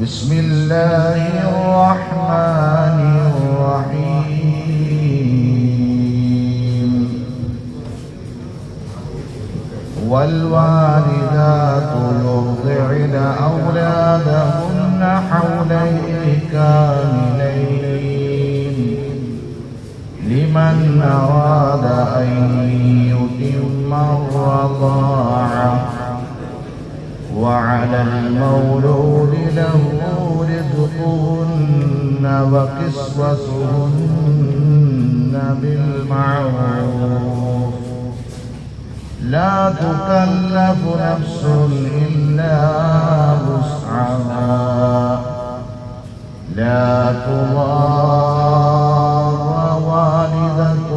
بسم الله الرحمن الرحيم والوالدات يرضعن أولادهن حولين كاملين لمن أراد أن يتم الرضاعة وعلى المولود له رزقهن وكسوتهن بالمعروف لا تكلف نفس إلا وسعها لا تضار والدة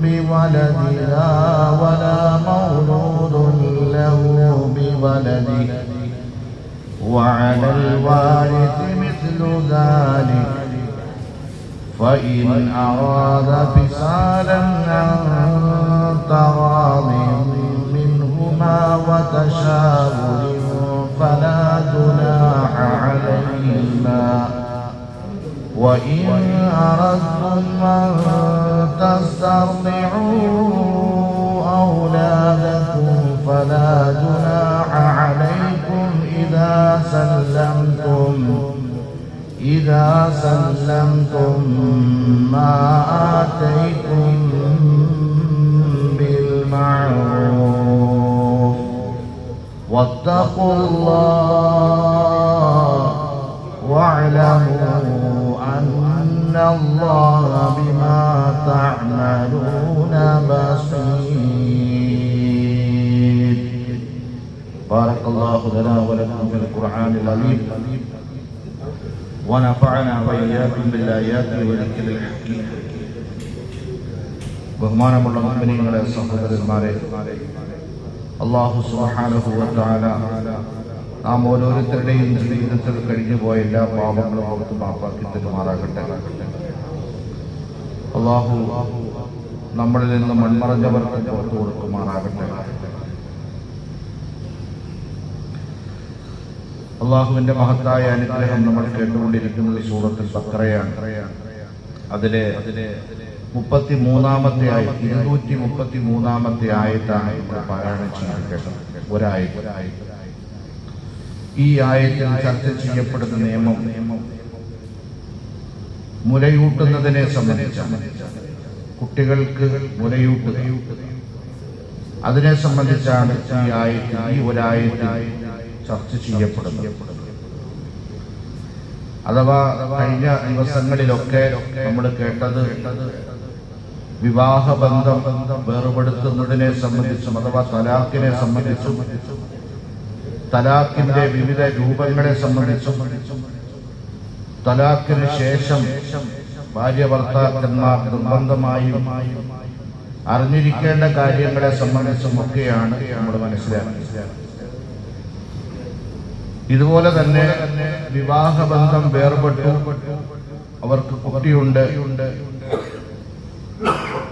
بولدها ولا مولود له بولده وعلى الوارث مثل ذلك فإن أراد فصالا عن تراض منهما وتشاور فلا جناح عليهما وإن أردتم أن تسترضعوا أولادكم فلا جناح عليكم إذا سلمتم ما آتيتم بالمعروف واتقوا الله واعلموا أن الله بما تعملون بصير. بارك الله لنا ولكم في القرآن العظيم ونفعنا وإياكم بالآيات والذكر الحكيم. ബഹുമാനമുള്ള മുഅ്മിനീങ്ങളെ, സഹോദരന്മാരെ, അല്ലാഹു സുബ്ഹാനഹു വ തആല നാം ഓരോരുത്തരുടെയും ജീവിതത്തിൽ കഴിഞ്ഞുപോയ എല്ലാ പാപങ്ങളും ഓർത്ത് മാപ്പാക്കി തരുമാറാകട്ടെ. അല്ലാഹു നമ്മളിൽ നിന്ന് മൺമറഞ്ഞവർക്ക് പുറത്തു കൊടുക്കുമാറാകട്ടെ. അള്ളാഹുവിന്റെ മഹത്തായ അനുഗ്രഹം നമ്മൾ കേട്ടുകൊണ്ടിരിക്കുന്നത് സൂറത്തുൽ ബഖറയാണ്. അതിലെ 33-ാമത്തെ ആയത്ത്, 233-ാമത്തെ ആയത്താണ് ഇവിടെ പാരായണം ചെയ്യാൻ കേട്ടത്. ഒരായത്ത്. ഈ ആയത്തിൽ ചർച്ച ചെയ്യപ്പെടുന്ന നിയമം മുലയൂട്ടുന്നതിനെ സംബന്ധിച്ചാണ്. കുട്ടികൾക്ക് മുലയൂട്ടുക, അതിനെ സംബന്ധിച്ചാണ് ഈ ഒരായത്തിൽ ചർച്ച ചെയ്യപ്പെടുന്നത്. അഥവാ കഴിഞ്ഞ ദിവസങ്ങളിലൊക്കെ നമ്മൾ കേട്ടത് വിവാഹബന്ധം വേർപെടുത്തുന്നതിനെ സംബന്ധിച്ചും അഥവാ തലാഖിനെ സംബന്ധിച്ചും തലാഖിന്റെ വിവിധ രൂപങ്ങളെ സംബന്ധിച്ചും തലാഖിന് ശേഷം ഭാര്യ ഭർത്താക്കന്മാർ നിർബന്ധമായും അറിഞ്ഞിരിക്കേണ്ട കാര്യങ്ങളെ സംബന്ധിച്ചും ഒക്കെയാണ് നമ്മൾ മനസ്സിലാക്കുന്നത്. ഇതുപോലെ തന്നെ വിവാഹബന്ധം വേർപെട്ടു, അവർക്ക് കുട്ടിയുണ്ട്,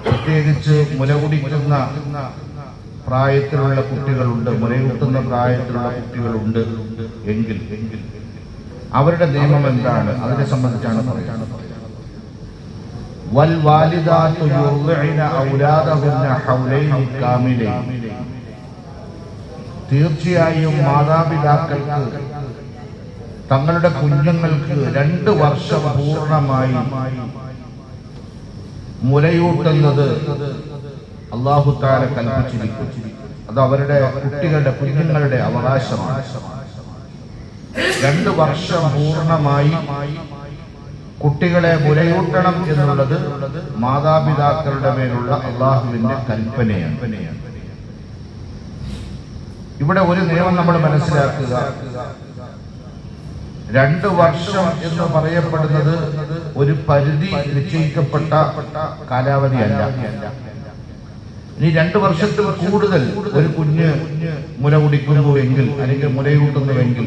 പ്രത്യേകിച്ച് മുലകുടിക്കുന്ന പ്രായത്തിലുള്ള കുട്ടികളുണ്ട്, മുലയൂട്ടുന്ന പ്രായത്തിലുള്ള കുട്ടികളുണ്ട് എങ്കിൽ അവരുടെ നിയമം എന്താണ്, അതിനെ സംബന്ധിച്ചാണ് പറയുന്നത്. വൽവാലിദാതു യുർദിഅന ഔലാദഹുന്ന ഹൗലൈനി കാമിലൈൻ. തീർച്ചയായും മാതാപിതാക്കൾക്ക് തങ്ങളുടെ കുഞ്ഞുങ്ങൾക്ക് 2 വർഷം പൂർണ്ണമായി മുലയൂട്ടുന്നത് അല്ലാഹു തആല കൽപ്പിച്ചിരിക്കുന്നു. അത് അവരുടെ കുഞ്ഞുങ്ങളുടെ അവകാശമാണ്. 2 വർഷം പൂർണ്ണമായി കുട്ടികളെ മുലയൂട്ടണം എന്നുള്ളത് മാതാപിതാക്കളുടെ മേലുള്ള അല്ലാഹുവിന്റെ കൽപ്പനയാണ്. ഇവിടെ ഒരു നിയമം നമ്മൾ മനസ്സിലാക്കുക. 2 വർഷം എന്ന് പറയപ്പെടുന്നത് ഒരു പരിധി നിശ്ചയിക്കപ്പെട്ട കാലാവധിയല്ല. ഇനി 2 വർഷത്തിൽ കൂടുതൽ ഒരു കുഞ്ഞ് മുല കുടിക്കുന്നുവെങ്കിൽ അല്ലെങ്കിൽ മുലയൂട്ടുന്നുവെങ്കിൽ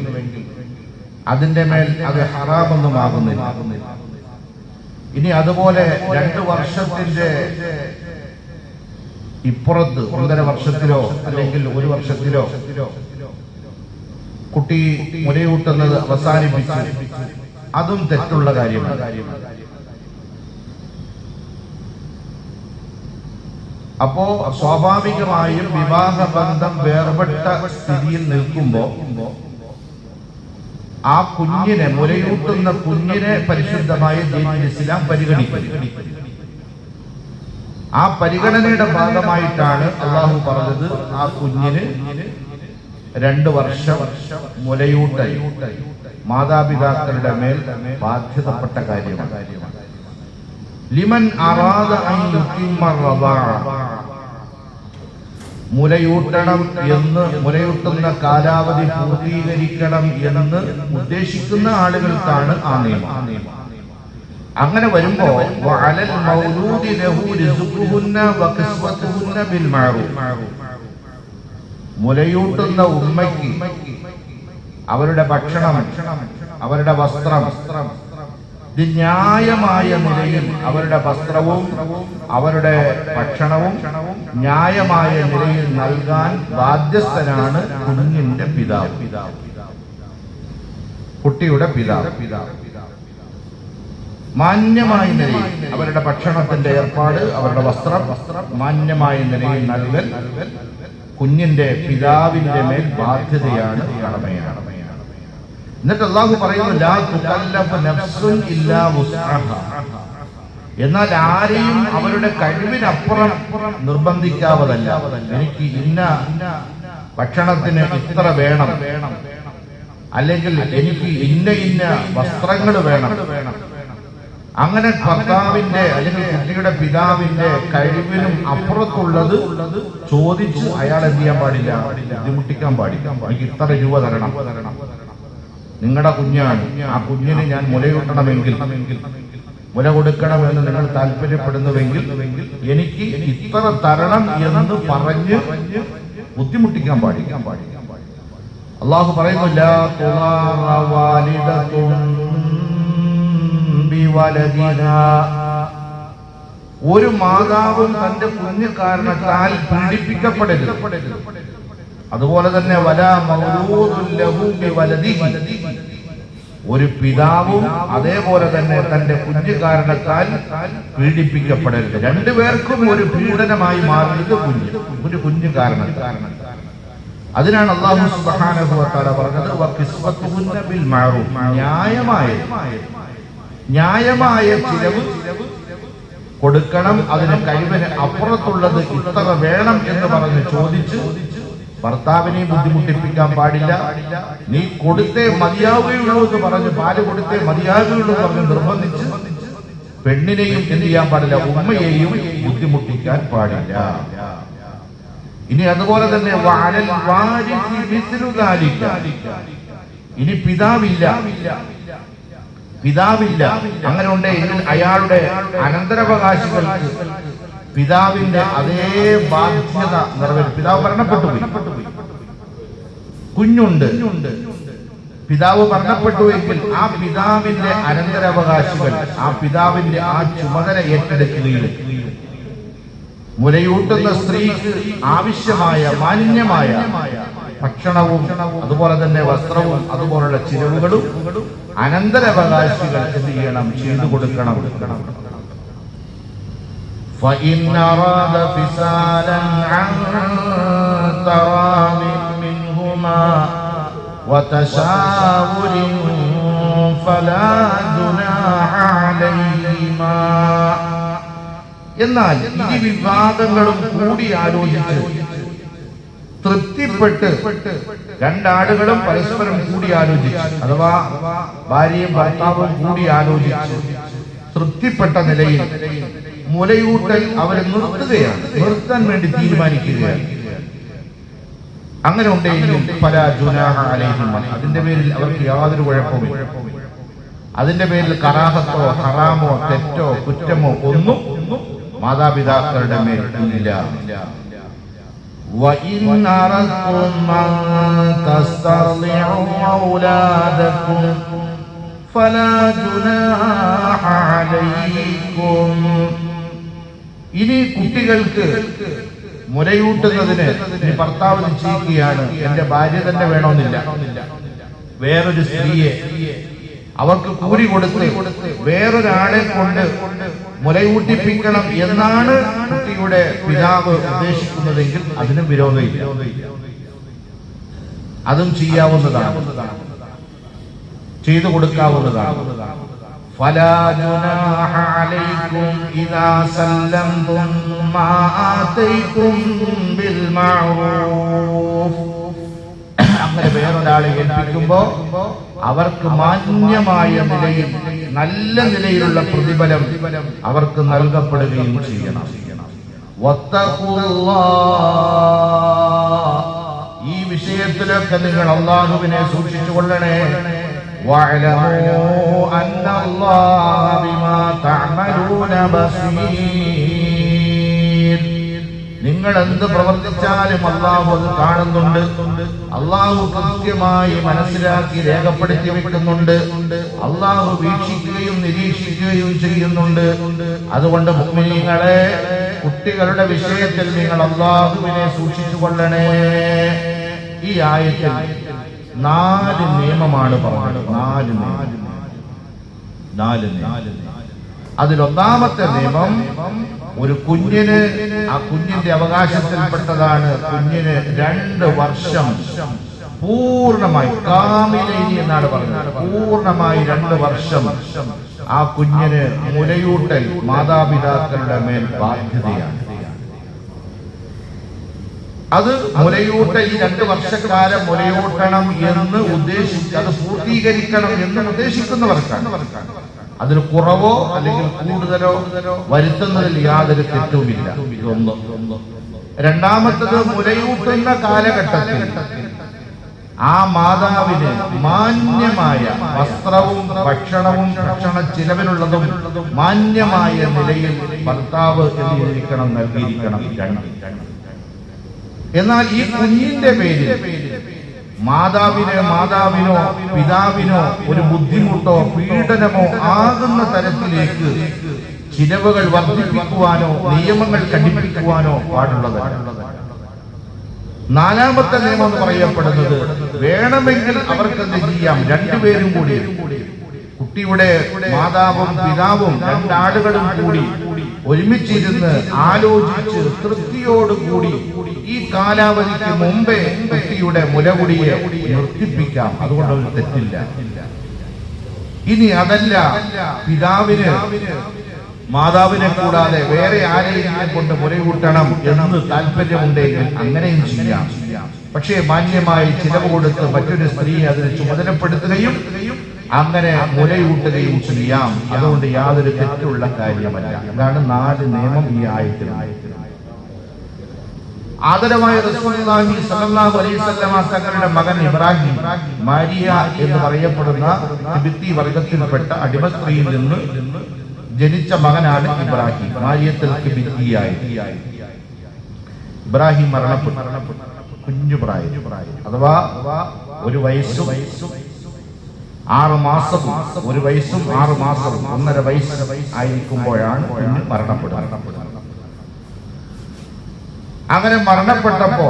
അതിന്റെ മേൽ അത് ഹറാമൊന്നും ആകുന്നില്ല. ഇനി അതുപോലെ 2 വർഷത്തിന്റെ ഇപ്പുറത്ത് 1.5 വർഷത്തിലോ അല്ലെങ്കിൽ 1 വർഷത്തിലോ കുട്ടി മുലയൂട്ടുന്നത് അവസാനിപ്പിച്ചു, അതും തെറ്റുള്ള കാര്യമാണ്. അപ്പോ സ്വാഭാവികമായും വിവാഹബന്ധം വേർപെട്ട സ്ഥിതിയിൽ നിൽക്കുമ്പോ ആ കുഞ്ഞിനെ, മുലയൂട്ടുന്ന കുഞ്ഞിനെ പരിശുദ്ധമായ ദീനുൽ ഇസ്ലാം പരിഗണിക്കും. ആ പരിഗണനയുടെ ഭാഗമായിട്ടാണ് അള്ളാഹു പറഞ്ഞത് ആ കുഞ്ഞിന് 2 വർഷം മുലയൂട്ടൽ മാതാപിതാക്കളുടെ മേൽ ബാധ്യതപ്പെട്ട കാര്യമാണ്. ലിമൻ അറാദ അൻ യുതിമ്മ റദാഅ, മുലയൂട്ടണം എന്ന്, മുലയൂട്ടുന്ന കാലാവധി പൂർത്തീകരിക്കണം എന്ന് ഉദ്ദേശിക്കുന്ന ആളുകൾക്കാണ് ആ നിയമം. അങ്ങനെ വരുമ്പോ വഅലൽ മൗലൂദി ലഹു റിസ്ഖുഹുന്ന വഖസ്വതുഹുന്ന ബിൽ മഅറൂഫ്, മുലയൂട്ടുന്ന ഉമ്മയ്ക്ക് അവരുടെ ഭക്ഷണം, അവരുടെ വസ്ത്രം, ഇത് ന്യായമായ നിലയിൽ അവരുടെ വസ്ത്രവും അവരുടെ ഭക്ഷണവും ന്യായമായ നിലയിൽ നൽകാൻ ബാധ്യസ്ഥനാണ് കുഞ്ഞിന്റെ പിതാവ്, കുട്ടിയുടെ പിതാവ്. മാന്യമായ നിലയിൽ അവരുടെ ഭക്ഷണത്തിന്റെ ഏർപ്പാട്, അവരുടെ വസ്ത്രം മാന്യമായ നിലയിൽ നൽകൽ കുഞ്ഞിന്റെ പിതാവിന്റെ മേൽ ബാധ്യതയാണ്, കടമയാണ്. എന്നിട്ട് അല്ലാഹു പറയുന്നു ലാ തുകല്ലഫു നഫ്സുൻ ഇല്ലാ വുസ്അഹാ, എന്നാൽ ആരെയും അവരുടെ കഴിവിനപ്പുറം നിർബന്ധിക്കാവതല്ല. എനിക്ക് ഇന്ന ഭക്ഷണത്തിന് ഇത്ര വേണം, അല്ലെങ്കിൽ എനിക്ക് ഇന്ന വസ്ത്രങ്ങൾ വേണം, അങ്ങനെ ഭർത്താവിന്റെ അല്ലെങ്കിൽ കുട്ടിയുടെ പിതാവിന്റെ കഴിവിനും അപ്പുറത്തുള്ളത് ചോദിച്ച് അയാൾ എന്ത് ചെയ്യാൻ പാടില്ല, ബുദ്ധിമുട്ടിക്കാൻ പാടില്ല. എനിക്ക് ഇത്ര രൂപ തരണം, നിങ്ങളുടെ കുഞ്ഞാണ്, ആ കുഞ്ഞിന് ഞാൻ മുലയൂട്ടണമെങ്കിൽ, മുല കൊടുക്കണമെന്ന് നിങ്ങൾ താല്പര്യപ്പെടുന്നുവെങ്കിൽ എനിക്ക് ഇത്ര തരണം എന്ന് പറഞ്ഞ് ബുദ്ധിമുട്ടിക്കാൻ പാടില്ല. അള്ളാഹു പറയുന്നു ലാ തുളാറ വാലിദതുൻ ബിവലദിഹാ, ഒരു മാതാവും തന്റെ കുഞ്ഞു കാരണത്താൽ പീഡിപ്പിക്കപ്പെടരുത്. അതുപോലെ തന്നെ വലാ മൗലൂദുൻ ലഹു ബിവലദിഹി, ഒരു പിതാവും അതേപോലെ തന്നെ തന്റെ കുഞ്ഞു കാരണത്താൽ പീഡിപ്പിക്കപ്പെടരുത്. രണ്ടുപേർക്കും ഒരു പീഡനമായി മാറുന്നത് ഒരു കുഞ്ഞു കാരണത്താൽ. അതിനാണ് അല്ലാഹു സുബ്ഹാനഹു വ തആല പറഞ്ഞത് വഖിസ്വതുഹുന്ന ബിൽ മഅറൂഫ്, ന്യായമായ ചിലവ് കൊടുക്കണം, അതിന് കഴിവിന് അപ്പുറത്തുള്ളത് ഇത്ര വേണം എന്ന് പറഞ്ഞ് ചോദിച്ച് ഭർത്താവിനെ ബുദ്ധിമുട്ടിപ്പിക്കാൻ പാടില്ല. നീ കൊടുത്തേ മതിയാവുകയുള്ളൂ എന്ന് പറഞ്ഞ്, പാല് കൊടുത്തേ മതിയാവുകയുള്ളൂ എന്ന് പറഞ്ഞ് നിർബന്ധിച്ച് പെണ്ണിനെയും എന്ത് ചെയ്യാൻ പാടില്ല, ഉമ്മയെയും ബുദ്ധിമുട്ടിക്കാൻ പാടില്ല. ഇനി അതുപോലെ തന്നെ വഅലൽ വാരിസി മിസ്ലു ദാലിക, ഇനി പിതാവില്ല, അങ്ങനെ ഉണ്ടെങ്കിൽ അയാളുടെ അനന്തരാവകാശികൾക്ക് പിതാവിന്റെ അതേ ബാധ്യത നിറവേറ്റും. പിതാവ് മരണപ്പെട്ടുപോയി, കുഞ്ഞുണ്ട്, പിതാവ് മരണപ്പെട്ടുവെങ്കിൽ ആ പിതാവിന്റെ അനന്തരാവകാശികൾ ആ പിതാവിന്റെ ആ ചുമതല ഏറ്റെടുക്കുകയും മുലയൂട്ടുന്ന സ്ത്രീക്ക് ആവശ്യമായ മാന്യമായ ഭക്ഷണവും അതുപോലെ തന്നെ വസ്ത്രവും അതുപോലുള്ള ചിലവുകളും അനന്തരാവകാശികൾ എന്ത് ചെയ്യണം, ചെയ്തു കൊടുക്കണം. فإن أراد فصالا عن تراض منهما وتشاور فلا جناح عليهما, എന്നാൽ ഈ വിവാദങ്ങളും കൂടി ആലോചിച്ച് തൃപ്തിപ്പെട്ട് രണ്ടാളുകളും പരസ്പരം കൂടി ആലോചിച്ച്, അഥവാ ഭാര്യയും ഭർത്താവും കൂടി ആലോചിച്ച് തൃപ്തിപ്പെട്ട നിലയിൽ മുലയൂട്ടൽ അവരെ നിർത്താൻ വേണ്ടി തീരുമാനിക്കുകയാണ്. അങ്ങനെ ഉണ്ടെങ്കിൽ ഫലാ ജുനാഹ അലൈഹിമ, അതിന്റെ പേരിൽ അവർക്ക് യാതൊരു കുഴപ്പമില്ല. അതിന്റെ പേരിൽ കറാഹത്തോ ഹറാമോ തെറ്റോ കുറ്റമോ ഒന്നും മാതാപിതാക്കളുടെ മേൽ ഇല്ല. وَإِنْ أَرَدْتُمْ أَنْ تَسْتَرْضِعُوا أَوْلَادَكُمْ فَلَا جُنَاحَ عَلَيْكُمْ, ഇനി കുട്ടികൾക്ക് മുലയൂട്ടുന്നതിന് ഈ ഭർത്താവ് നിശ്ചയിക്കുകയാണ്, എന്റെ ഭാര്യ തന്നെ വേണമെന്നില്ല, വേറൊരു സ്ത്രീയെ അവർക്ക് കൂലി കൊടുത്ത് വേറൊരാളെ കൊണ്ട് മുലയൂട്ടിപ്പിക്കണം എന്നാണ് കുട്ടിയുടെ പിതാവ് ഉദ്ദേശിക്കുന്നതെങ്കിൽ അതിനും വിരോധമില്ല, അതും ചെയ്യാവുന്നതാണ്, ചെയ്തു കൊടുക്കാവുന്നതാണ്. فلا جناح عليكم إذا سلمتم ما آتيتم بالمعروف. അങ്ങനെ വേറൊരാളെ ഏൽപ്പിക്കുമ്പോൾ അവർക്ക് മാന്യമായ നിലയിൽ നല്ല നിലയിലുള്ള പ്രതിഫലം അവർക്ക് നൽകപ്പെടുകയും ചെയ്യണം. ഈ വിഷയത്തിലൊക്കെ നിങ്ങൾ അല്ലാഹുവിനെ സൂക്ഷിച്ചുകൊള്ളണേ. واعلموا أن الله بما تعملون بصير. നിങ്ങൾ എന്ത് പ്രവർത്തിച്ചാലും അല്ലാഹു അത് കാണുന്നുണ്ട്, അല്ലാഹു കൃത്യമായി മനസ്സിലാക്കി രേഖപ്പെടുത്തി വെക്കുന്നുണ്ട്, അല്ലാഹു വീക്ഷിക്കുകയും നിരീക്ഷിക്കുകയും ചെയ്യുന്നുണ്ട്. അതുകൊണ്ട് മുഅ്മിനീങ്ങളെ, കുട്ടികളുടെ വിഷയത്തിൽ നിങ്ങൾ അല്ലാഹുവിനെ സൂക്ഷിച്ചുകൊള്ളണേ. ഈ ആയത്തിൽ 4 നിയമമാണ് പറഞ്ഞത്. 4 അതിലൊന്നാമത്തെ നിയമം, ഒരു കുഞ്ഞിന് ആ കുഞ്ഞിന്റെ അവകാശത്തിൽപ്പെട്ടതാണ് കുഞ്ഞിന് 2 വർഷം പൂർണ്ണമായി, കാമിലൈനി എന്നാണ് പറഞ്ഞത്, പൂർണ്ണമായി 2 വർഷം ആ കുഞ്ഞിന് മുലയൂട്ടൽ മാതാപിതാക്കളുടെ മേൽ ബാധ്യതയാണ്. അത് മുലയൂട്ടൽ ഈ 2 വർഷക്കാലം മുലയൂട്ടണം എന്ന് അത് പൂർത്തീകരിക്കണം എന്ന് ഉദ്ദേശിക്കുന്നവർക്കാണ്. അതിൽ കുറവോ അല്ലെങ്കിൽ കൂടുതലോ വരുത്തുന്നതിൽ യാതൊരു തെറ്റുമില്ല. ഇതൊന്ന്. രണ്ടാമത്തത്, മുലയൂട്ടുന്ന കാലഘട്ടത്തിൽ ആ മാതാവിന് മാന്യമായ വസ്ത്രവും ഭക്ഷണവും ഭക്ഷണ ചിലവിനുള്ളതും മാന്യമായ നിലയിൽ ഭർത്താവ് എന്നിരിക്കണം, നൽകിയിരിക്കണം. എന്നാൽ ഈ കുഞ്ഞിന്റെ പേരിൽ മാതാവിനോ പിതാവിനോ ഒരു ബുദ്ധിമുട്ടോ പീഡനമോ ആകുന്ന തരത്തിലേക്ക് ചിലവുകൾ വർദ്ധിപ്പിക്കുവാനോ നിയമങ്ങൾ കടുപ്പിക്കുവാനോ പാടുള്ളതല്ല. 4ാമത്തെ നിയമം എന്ന് പറയപ്പെടുന്നത്, വേണമെങ്കിൽ അവർക്ക് എന്ത് ചെയ്യാം, 2 പേരും കൂടി, കുട്ടിയുടെ മാതാവും പിതാവും 2 ആളുകളും കൂടി ഒരുമിച്ചിരുന്ന് ആലോചിച്ച് തൃപ്തിയോടുകൂടി ഈ കാലാവധിക്ക് മുമ്പേ കുട്ടിയുടെ മുലകുടിയെ നിർത്തിപ്പിക്കാം. അതുകൊണ്ട് ഒരു തെറ്റില്ല. ഇനി അതല്ല, പിതാവിന് മാതാവിനെ കൂടാതെ വേറെ ആരെയെങ്കിലും കൊണ്ട് മുലയൂട്ടണം എന്ന് താല്പര്യമുണ്ടെങ്കിൽ അങ്ങനെയും ചെയ്യാം. പക്ഷേ മാന്യമായി ചിലവ് കൊടുത്ത് മറ്റൊരു സ്ത്രീയെ അതിന് ചുമതലപ്പെടുത്തുകയും അങ്ങനെ മുലയൂട്ടുകയും ചെയ്യാം. അതുകൊണ്ട് യാതൊരു തെറ്റുള്ള കാര്യമല്ല. അതാണ് 4 നിയമം ഈ ആയത്തിൽ. ആദരവായ റസൂലുള്ളാഹി സ്വല്ലല്ലാഹു അലൈഹി വസല്ലമ തങ്ങളുടെ മകൻ ഇബ്രാഹിം, മാരിയ എന്ന് പറയപ്പെടുന്ന തിബിത്തി വർഗത്തിൽപ്പെട്ട അടിമ സ്ത്രീയിൽ നിന്ന് ജനിച്ച മകനാണ് ഇബ്രാഹിം. മാരിയത്തുൽ തിബിത്തിയായി ഇബ്രാഹിം മരണപ്പെട്ടു കുഞ്ഞു പ്രായം, അഥവാ 1 വയസ്സും 6 മാസവും 1 വയസ്സും 6 മാസവും 1.5 വയസ്സ് ആയിരിക്കുമ്പോഴാണ് കുഞ്ഞ് മരണപ്പെടുന്നത്. അങ്ങനെ മരണപ്പെട്ടപ്പോ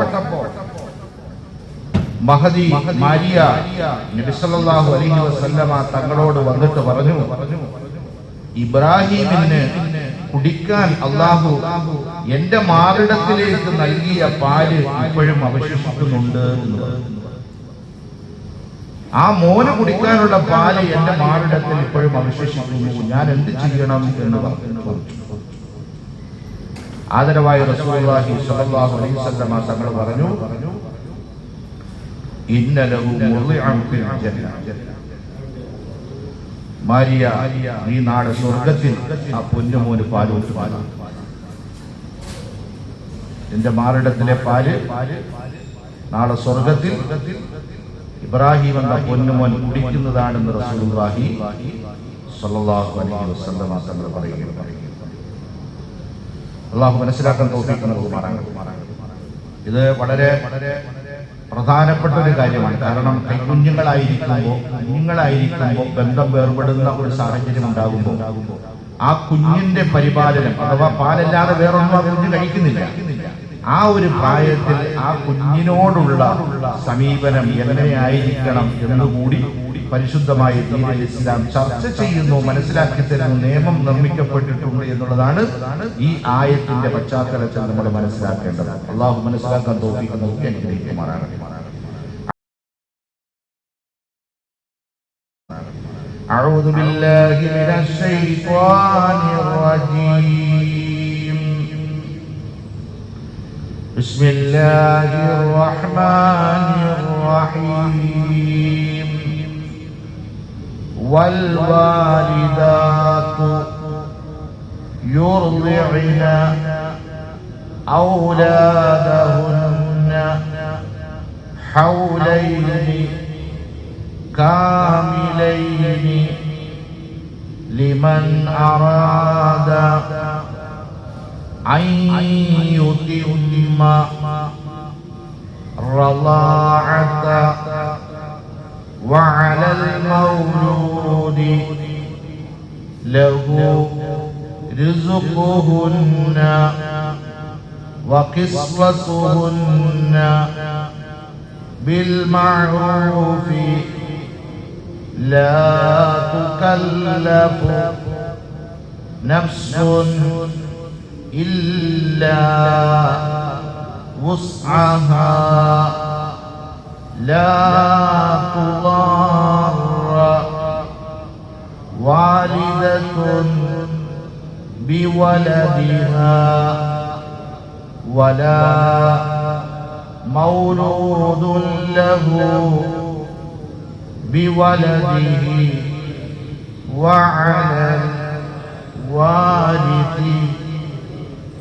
മഹദി മാരിയ നബി സല്ലല്ലാഹു അലൈഹി വസല്ലമ തങ്ങളോട് വന്നിട്ട് പറഞ്ഞു, ഇബ്രാഹിമിന് കുടിക്കാൻ അല്ലാഹു എന്റെ മാറിടത്തിലേക്ക് നൽകിയ പാല് ഇപ്പോഴും അവശേഷിക്കുന്നുണ്ട് എന്ന് പറഞ്ഞു. ആ മോന് കുടിക്കാനുള്ള പാല് എന്റെ മാറിടത്തിൽ ഇപ്പോഴും അവശേഷിക്കുന്നു, ഞാൻ എന്ത് ചെയ്യണം എന്ന് പറഞ്ഞു. ആദരവായ റസൂലുള്ളാഹി സ്വല്ലല്ലാഹു അലൈഹി വസല്ലമ തങ്ങൾ പറഞ്ഞു, ഇന്ന ലഹു മുർളിഅൻ ഫിൽ ജന്ന. മാരിയ, നീ നാളെ സ്വർഗ്ഗത്തിൽ ആ പൊന്നുമോന് പാലൂട്ട്. എന്റെ മാറിടത്തിലെ പാല് നാളെ സ്വർഗ്ഗത്തിൽ ഇബ്രാഹിം എന്ന പൊന്നുമോൻ കുടിക്കുന്നതാണെന്ന് റസൂലുള്ളാഹി സ്വല്ലല്ലാഹു അലൈഹി വസല്ലമ തങ്ങൾ പറയുന്നു. അള്ളാഹു മനസ്സിലാക്കാൻ തൗഫീഖ് നൽകുമാറാകട്ടെ. ഇത് വളരെ പ്രധാനപ്പെട്ട ഒരു കാര്യമാണ്. കാരണം കുഞ്ഞുങ്ങളായിരിക്കുമ്പോൾ ബന്ധം വേർപെടുന്ന ഒരു സാഹചര്യം ഉണ്ടാകുമ്പോൾ ആ കുഞ്ഞിന്റെ പരിപാലനം, അഥവാ പാലല്ലാതെ വേറൊന്നും ആ കുഞ്ഞ് കഴിക്കുന്നില്ല, ആ ഒരു പ്രായത്തിൽ ആ കുഞ്ഞിനോടുള്ള സമീപനം എങ്ങനെയായിരിക്കണം എന്നുകൂടി പരിശുദ്ധമായ ദീനുൽ ഇസ്ലാം ചർച്ച ചെയ്യുന്നു, മനസ്സിലാക്കി തരുന്നു, നിയമം നിർമ്മിക്കപ്പെട്ടിട്ടുണ്ട് എന്നുള്ളതാണ് ഈ ആയത്തിന്റെ പശ്ചാത്തലത്തിൽ നമ്മൾ മനസ്സിലാക്കേണ്ടത്. അള്ളാഹു മനസ്സിലാക്കാൻ തൗഫീഖ് നൽകി അനുഗ്രഹിക്കുമാറാകട്ടെ. أعوذ بالله من الشيطان الرجيم. بسم الله الرحمن الرحيم. والوالدات يرضعن أولادهن حولين كاملين لمن أراد أن يتم الرضاعة وعلى المولود له رزقهن وكسوتهن بالمعروف لا تكلف نفس إلا وسعها لا تضار والدة بولدها ولا مولود له بولده وعلى الوارث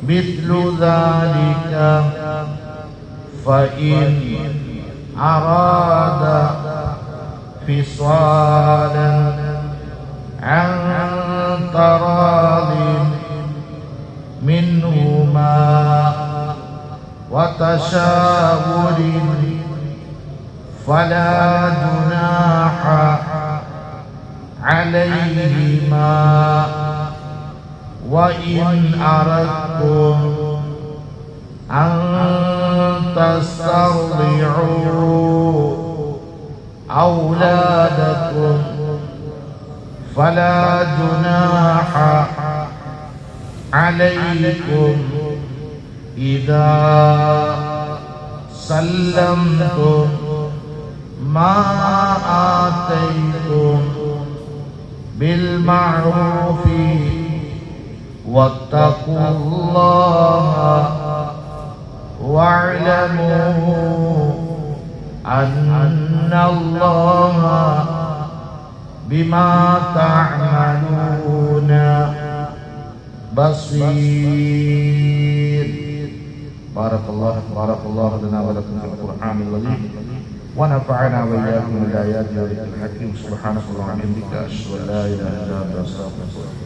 مثل ذلك فإن أراد فصالا عن تراض منهما وتشاور فلا جناح عليهما وإن أردتم أن تسترضعوا أولادكم فلا جناح عليكم إذا سلمتم ما آتيتم بالمعروف واتقوا الله واعلموا أن الله بما تعملون بصير. بارك الله لنا ولكم في القرآن العظيم ونفعنا وإياكم بالآيات والذكر الحكيم. سبحانك اللهم وبحمدك أشهد أن لا إله إلا أنت أستغفرك.